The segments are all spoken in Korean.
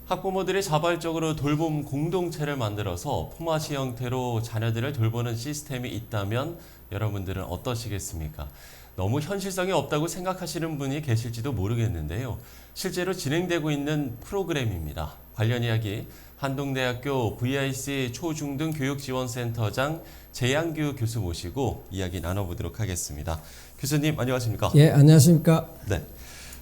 학부모들이 자발적으로 돌봄 공동체를 만들어서 포마시 형태로 자녀들을 돌보는 시스템이 있다면 여러분들은 어떠시겠습니까? 너무 현실성이 없다고 생각하시는 분이 계실지도 모르겠는데요. 실제로 진행되고 있는 프로그램입니다. 관련 이야기 한동대학교 VIC 초중등 교육지원센터장 재양규 교수 모시고 이야기 나눠보도록 하겠습니다. 교수님 안녕하십니까? 예, 안녕하십니까? 네.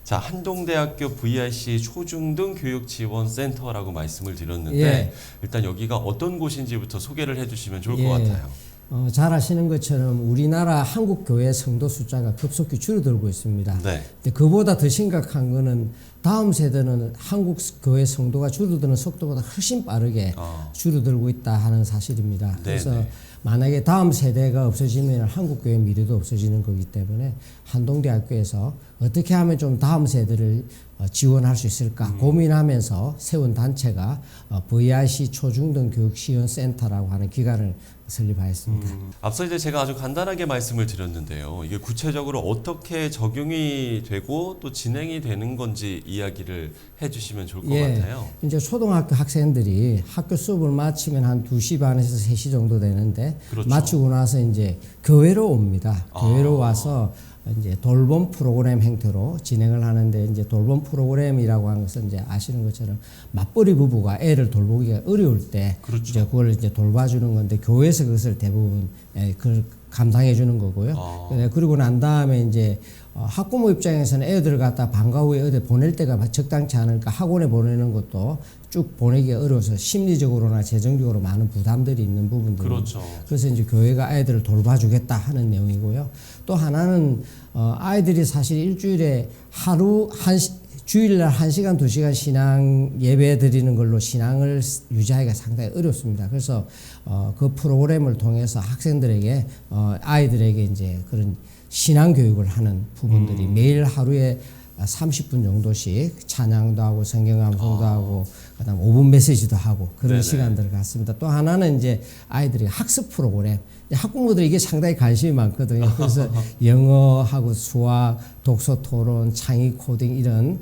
자, 한동대학교 VIC 초중등 교육지원센터라고 말씀을 드렸는데 예. 일단 여기가 어떤 곳인지부터 소개를 해주시면 좋을 것 예. 같아요. 잘 아시는 것처럼 우리나라 한국 교회 성도 숫자가 급속히 줄어들고 있습니다. 네. 근데 그보다 더 심각한 거는 다음 세대는 한국 교회 성도가 줄어드는 속도보다 훨씬 빠르게 줄어들고 있다 하는 사실입니다. 그래서 네네. 만약에 다음 세대가 없어지면 한국 교회 미래도 없어지는 거기 때문에 한동대학교에서 어떻게 하면 좀 다음 세대를 지원할 수 있을까 고민하면서 세운 단체가 VIC 초중등 교육지원센터라고 하는 기관을 설립하였습니다. 앞서 이제 제가 아주 간단하게 말씀을 드렸는데요. 이게 구체적으로 어떻게 적용이 되고 또 진행이 되는 건지 이야기를 해주시면 좋을 것 같아요. 이제 초등학교 학생들이 학교 수업을 마치면 한 2시 반에서 3시 정도 되는데 그렇죠. 마치고 나서 이제 교회로 옵니다. 교회로 와서 이제 돌봄 프로그램 형태로 진행을 하는데 이제 돌봄 프로그램이라고 하는 것은 이제 아시는 것처럼 맞벌이 부부가 애를 돌보기가 어려울 때 그렇죠. 이제 그걸 이제 돌봐주는 건데 교회에서 그것을 대부분 그걸 감당해 주는 거고요. 그리고 난 다음에 이제 학부모 입장에서는 애들을 갖다 방과 후에 어디 보낼 때가 적당치 않으니까 학원에 보내는 것도 쭉 보내기가 어려워서 심리적으로나 재정적으로 많은 부담들이 있는 부분들. 그렇죠. 그래서 이제 교회가 아이들을 돌봐주겠다 하는 내용이고요. 또 하나는 아이들이 사실 일주일에 주일날 1시간, 2시간 신앙 예배 드리는 걸로 신앙을 유지하기가 상당히 어렵습니다. 그래서 그 프로그램을 통해서 학생들에게 아이들에게 이제 그런 신앙 교육을 하는 부분들이 매일 하루에 30분 정도씩 찬양도 하고 성경 암송도 하고 그다음 5분 메시지도 하고 그런 네네. 시간들을 갖습니다. 또 하나는 이제 아이들이 학습 프로그램. 학부모들이 이게 상당히 관심이 많거든요. 그래서 영어하고 수학, 독서 토론, 창의 코딩 이런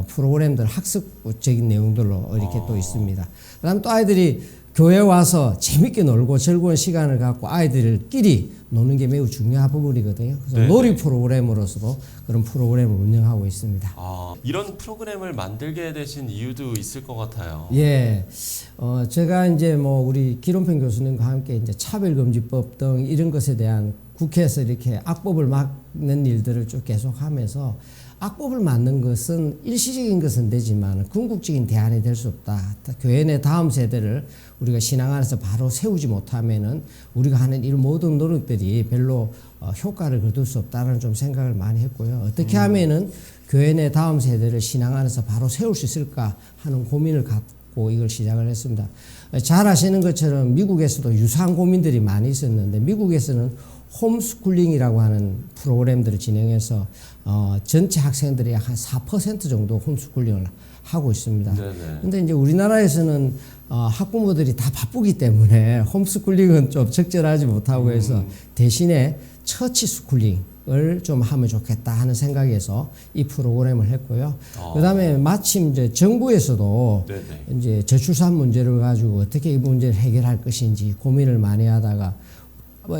프로그램들 학습적인 내용들로 이렇게 또 있습니다. 그다음 또 아이들이 교회 와서 재밌게 놀고 즐거운 시간을 갖고 아이들끼리 노는 게 매우 중요한 부분이거든요. 그래서 네네. 놀이 프로그램으로서도 그런 프로그램을 운영하고 있습니다. 이런 프로그램을 만들게 되신 이유도 있을 것 같아요. 예, 제가 이제 뭐 우리 기론평 교수님과 함께 이제 차별금지법 등 이런 것에 대한 국회에서 이렇게 악법을 막는 일들을 쭉 계속하면서 악법을 막는 것은 일시적인 것은 되지만 궁극적인 대안이 될 수 없다. 교회 내 다음 세대를 우리가 신앙 안에서 바로 세우지 못하면은 우리가 하는 이 모든 노력들이 별로 효과를 거둘 수 없다는 좀 생각을 많이 했고요. 어떻게 하면은 교회 내 다음 세대를 신앙 안에서 바로 세울 수 있을까 하는 고민을 갖고 이걸 시작을 했습니다. 잘 아시는 것처럼 미국에서도 유사한 고민들이 많이 있었는데 미국에서는 홈스쿨링이라고 하는 프로그램들을 진행해서 전체 학생들이 약 한 4% 정도 홈스쿨링을 하고 있습니다. 그런데 이제 우리나라에서는 학부모들이 다 바쁘기 때문에 홈스쿨링은 좀 적절하지 못하고 해서 대신에 처치 스쿨링을 좀 하면 좋겠다 하는 생각에서 이 프로그램을 했고요. 그다음에 마침 이제 정부에서도 이제 저출산 문제를 가지고 어떻게 이 문제를 해결할 것인지 고민을 많이 하다가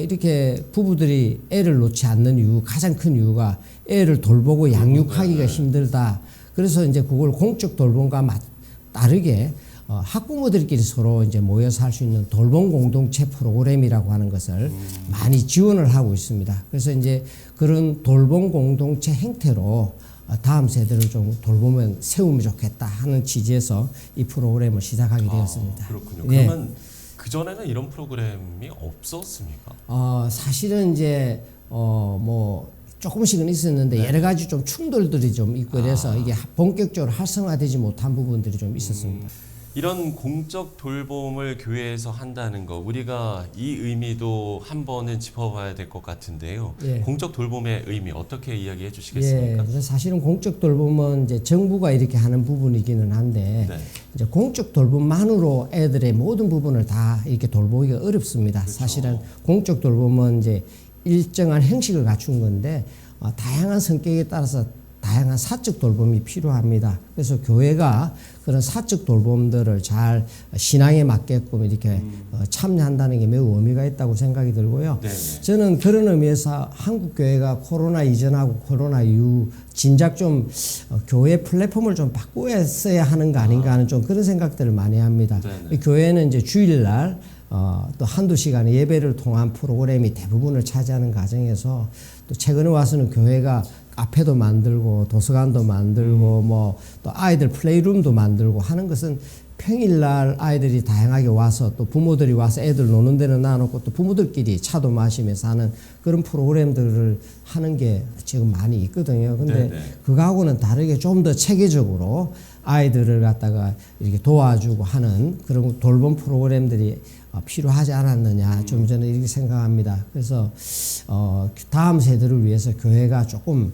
이렇게 부부들이 애를 놓지 않는 이유, 가장 큰 이유가 애를 돌보고 양육하기가 힘들다. 그래서 이제 그걸 공적 돌봄과 다르게 학부모들끼리 서로 이제 모여서 할 수 있는 돌봄 공동체 프로그램이라고 하는 것을 많이 지원을 하고 있습니다. 그래서 이제 그런 돌봄 공동체 형태로 다음 세대를 좀 돌보면 세우면 좋겠다 하는 취지에서 이 프로그램을 시작하게 되었습니다. 그렇군요. 그러면 그전에는 이런 프로그램이 없었습니까? 사실은 이제 뭐 조금씩은 있었는데 여러 가지 좀 충돌들이 좀 있고 그래서 이게 본격적으로 활성화되지 못한 부분들이 좀 있었습니다. 이런 공적 돌봄을 교회에서 한다는 거 우리가 이 의미도 한 번은 짚어봐야 될 것 같은데요. 공적 돌봄의 의미 어떻게 이야기해 주시겠습니까? 그래서 사실은 공적 돌봄은 이제 정부가 이렇게 하는 부분이기는 한데 이제 공적 돌봄만으로 애들의 모든 부분을 다 이렇게 돌보기가 어렵습니다. 그렇죠. 사실은 공적 돌봄은 이제 일정한 형식을 갖춘 건데 다양한 성격에 따라서 다양한 사적 돌봄이 필요합니다. 그래서 교회가 그런 사적 돌봄들을 잘 신앙에 맞게끔 이렇게 참여한다는 게 매우 의미가 있다고 생각이 들고요. 네네. 저는 그런 의미에서 한국 교회가 코로나 이전하고 코로나 이후 진작 좀 교회 플랫폼을 좀 바꾸었어야 하는 거 아닌가 하는 좀 그런 생각들을 많이 합니다. 네네. 교회는 이제 주일날 또 한두 시간의 예배를 통한 프로그램이 대부분을 차지하는 과정에서 또 최근에 와서는 교회가 카페도 만들고 도서관도 만들고 뭐 또 아이들 플레이룸도 만들고 하는 것은 평일날 아이들이 다양하게 와서 또 부모들이 와서 애들 노는 데는 놔놓고 또 부모들끼리 차도 마시면서 하는 그런 프로그램들을 하는 게 지금 많이 있거든요. 근데 네네. 그거하고는 다르게 좀 더 체계적으로 아이들을 갖다가 이렇게 도와주고 하는 그런 돌봄 프로그램들이 필요하지 않았느냐 좀 저는 이렇게 생각합니다. 그래서 다음 세대를 위해서 교회가 조금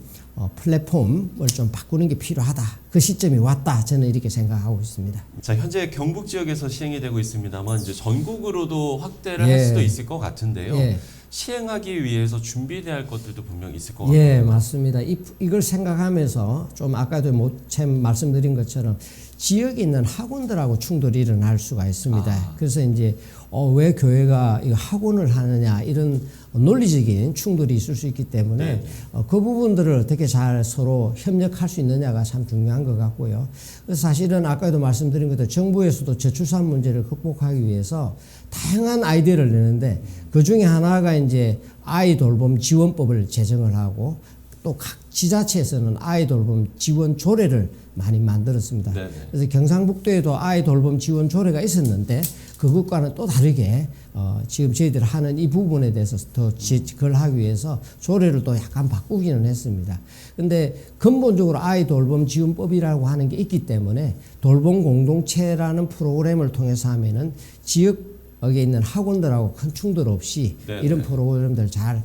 플랫폼을 좀 바꾸는 게 필요하다. 그 시점이 왔다. 저는 이렇게 생각하고 있습니다. 자, 현재 경북 지역에서 시행이 되고 있습니다만 이제 전국으로도 확대를 예. 할 수도 있을 것 같은데요. 예. 시행하기 위해서 준비돼야 할 것들도 분명 있을 것 같아요. 예, 맞습니다. 이걸 생각하면서 좀 아까도 참 말씀드린 것처럼 지역에 있는 학원들하고 충돌이 일어날 수가 있습니다. 그래서 이제 왜 교회가 이 학원을 하느냐 이런 논리적인 충돌이 있을 수 있기 때문에 그 부분들을 어떻게 잘 서로 협력할 수 있느냐가 참 중요한 것 같고요. 그래서 사실은 아까도 말씀드린 것처럼 정부에서도 저출산 문제를 극복하기 위해서 다양한 아이디어를 내는데 그 중에 하나가 이제 아이 돌봄 지원법을 제정을 하고 또 각 지자체에서는 아이 돌봄 지원 조례를 많이 만들었습니다. 네네. 그래서 경상북도에도 아이 돌봄 지원 조례가 있었는데 그것과는 또 다르게 지금 저희들 하는 이 부분에 대해서 더 그걸 하기 위해서 조례를 또 약간 바꾸기는 했습니다. 근데 근본적으로 아이 돌봄 지원법이라고 하는 게 있기 때문에 돌봄 공동체라는 프로그램을 통해서 하면은 지역 여기에 있는 학원들하고 큰 충돌 없이 네네. 이런 프로그램들 잘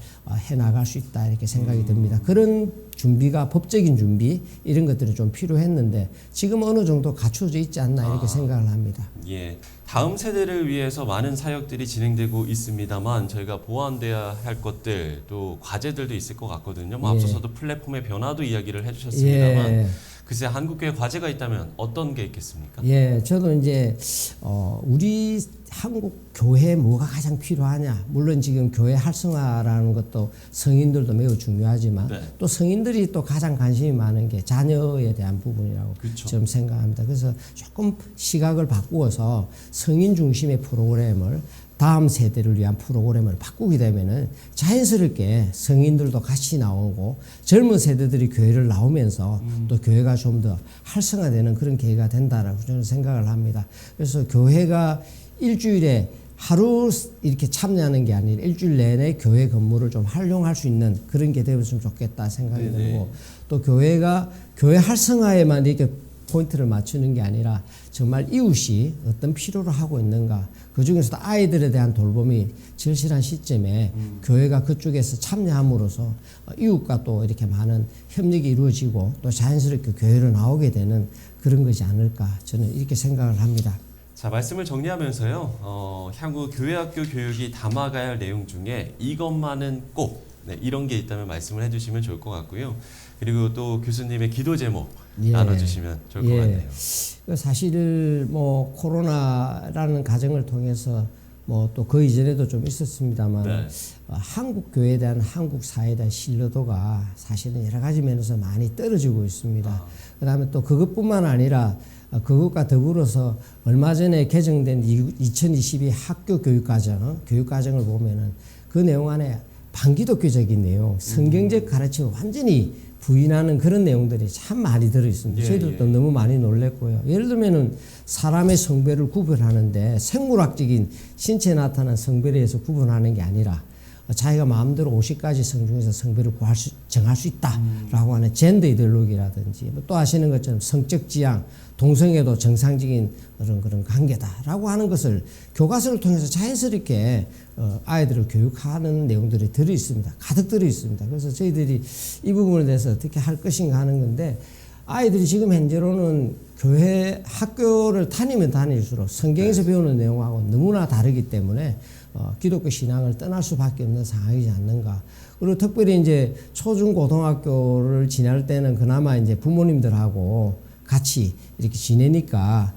해나갈 수 있다 이렇게 생각이 듭니다. 그런 준비가 법적인 준비 이런 것들이 좀 필요했는데 지금 어느 정도 갖춰져 있지 않나 이렇게 생각을 합니다. 예, 다음 세대를 위해서 많은 사역들이 진행되고 있습니다만 저희가 보완돼야 할 것들 또 과제들도 있을 것 같거든요. 뭐 예. 앞서서도 플랫폼의 변화도 이야기를 해주셨습니다만 예. 글쎄 한국교회 과제가 있다면 어떤 게 있겠습니까? 예, 저도 이제 우리 한국 교회에 뭐가 가장 필요하냐. 물론 지금 교회 활성화라는 것도 성인들도 매우 중요하지만 네. 또 성인들이 또 가장 관심이 많은 게 자녀에 대한 부분이라고 그쵸. 좀 생각합니다. 그래서 조금 시각을 바꾸어서 성인 중심의 프로그램을 다음 세대를 위한 프로그램을 바꾸게 되면은 자연스럽게 성인들도 같이 나오고 젊은 세대들이 교회를 나오면서 또 교회가 좀 더 활성화되는 그런 계기가 된다라고 저는 생각을 합니다. 그래서 교회가 일주일에 하루 이렇게 참여하는 게 아니라 일주일 내내 교회 건물을 좀 활용할 수 있는 그런 게 되었으면 좋겠다 생각이 네네. 들고 또 교회가 교회 활성화에만 이렇게 포인트를 맞추는 게 아니라 정말 이웃이 어떤 필요를 하고 있는가 그 중에서도 아이들에 대한 돌봄이 절실한 시점에 교회가 그쪽에서 참여함으로써 이웃과 또 이렇게 많은 협력이 이루어지고 또 자연스럽게 교회로 나오게 되는 그런 것이 않을까 저는 이렇게 생각을 합니다. 자, 말씀을 정리하면서요. 향후 교회학교 교육이 담아가야 할 내용 중에 이것만은 꼭 이런 게 있다면 말씀을 해주시면 좋을 것 같고요. 그리고 또 교수님의 기도 제목 예. 나눠주시면 좋을 것 같네요. 사실 뭐 코로나라는 과정을 통해서 뭐 또 그 이전에도 좀 있었습니다만 네. 한국 교회에 대한 한국 사회에 대한 신뢰도가 사실은 여러 가지 면에서 많이 떨어지고 있습니다. 그다음에 또 그것뿐만 아니라 그것과 더불어서 얼마 전에 개정된 2022 학교 교육과정을 보면은 그 내용 안에 반기독교적인 내용, 성경적 가르침을 완전히 부인하는 그런 내용들이 참 많이 들어있습니다. 예, 저희들도 예. 너무 많이 놀랬고요. 예를 들면은 사람의 성별을 구별하는데 생물학적인 신체에 나타난 성별에 의해서 구분하는 게 아니라 자기가 마음대로 50가지 성 중에서 성별을 정할 수 있다라고 하는 젠더 이데올로기라든지 또 아시는 것처럼 성적 지향, 동성애도 정상적인 그런 관계다라고 하는 것을 교과서를 통해서 자연스럽게 아이들을 교육하는 내용들이 들어 있습니다. 가득 들어 있습니다. 그래서 저희들이 이 부분에 대해서 어떻게 할 것인가 하는 건데 아이들이 지금 현재로는 교회 학교를 다니면 다닐수록 성경에서 배우는 내용하고 너무나 다르기 때문에 기독교 신앙을 떠날 수밖에 없는 상황이지 않는가. 그리고 특별히 이제 초중고등학교를 지낼 때는 그나마 이제 부모님들하고 같이 이렇게 지내니까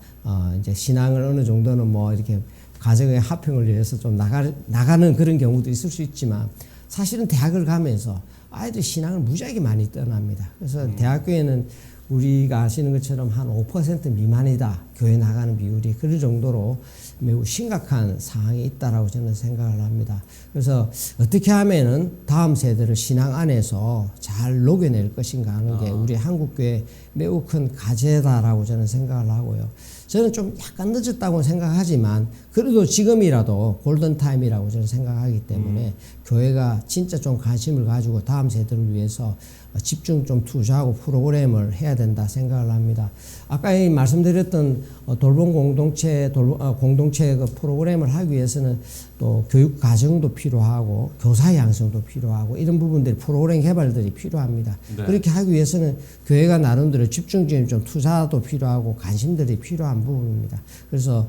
이제 신앙을 어느 정도는 뭐 이렇게 가정의 화평을 위해서 좀 나가는 그런 경우도 있을 수 있지만 사실은 대학을 가면서 아이들 신앙을 무지하게 많이 떠납니다. 그래서 대학교에는 우리가 아시는 것처럼 한 5% 미만이다. 교회 나가는 비율이 그럴 정도로 매우 심각한 상황이 있다라고 저는 생각을 합니다. 그래서 어떻게 하면은 다음 세대를 신앙 안에서 잘 녹여낼 것인가 하는 게 우리 한국교회 매우 큰 과제다라고 저는 생각을 하고요. 저는 좀 약간 늦었다고 생각하지만 그래도 지금이라도 골든타임이라고 저는 생각하기 때문에 교회가 진짜 좀 관심을 가지고 다음 세대를 위해서 집중 좀 투자하고 프로그램을 해야 된다 생각을 합니다. 아까 말씀드렸던 돌봄 공동체 그 프로그램을 하기 위해서는 또 교육 과정도 필요하고 교사 양성도 필요하고 이런 부분들이 프로그램 개발들이 필요합니다. 네. 그렇게 하기 위해서는 교회가 나름대로 집중적인 좀 투자도 필요하고 관심들이 필요한 부분입니다. 그래서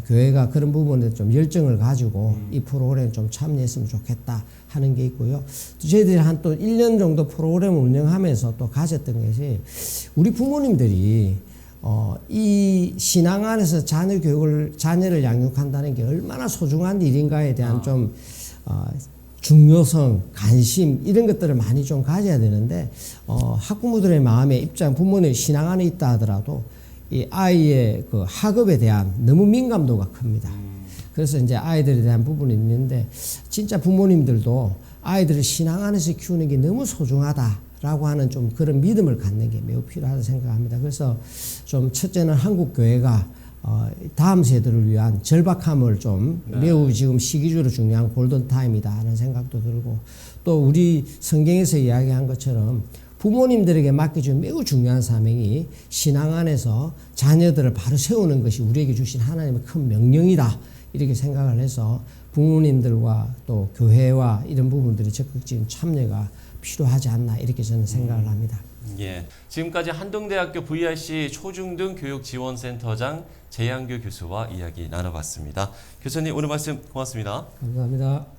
교회가 그런 부분에 좀 열정을 가지고 이 프로그램에 좀 참여했으면 좋겠다 하는 게 있고요. 저희들이 한 또 1년 정도 프로그램을 운영하면서 또 가졌던 것이 우리 부모님들이 이 신앙 안에서 자녀를 양육한다는 게 얼마나 소중한 일인가에 대한 좀 중요성, 관심 이런 것들을 많이 좀 가져야 되는데 학부모들의 마음의 입장, 부모님 신앙 안에 있다 하더라도 이 아이의 그 학업에 대한 너무 민감도가 큽니다. 그래서 이제 아이들에 대한 부분이 있는데 진짜 부모님들도 아이들을 신앙 안에서 키우는 게 너무 소중하다라고 하는 좀 그런 믿음을 갖는 게 매우 필요하다고 생각합니다. 그래서 좀 첫째는 한국 교회가 다음 세대를 위한 절박함을 좀 매우 지금 시기적으로 중요한 골든타임이다 하는 생각도 들고 또 우리 성경에서 이야기한 것처럼 부모님들에게 맡겨준 매우 중요한 사명이 신앙 안에서 자녀들을 바로 세우는 것이 우리에게 주신 하나님의 큰 명령이다. 이렇게 생각을 해서 부모님들과 또 교회와 이런 부분들이 적극적인 참여가 필요하지 않나 이렇게 저는 생각을 합니다. 예, 지금까지 한동대학교 VRC 초중등 교육지원센터장 재양규 교수와 이야기 나눠봤습니다. 교수님 오늘 말씀 고맙습니다. 감사합니다.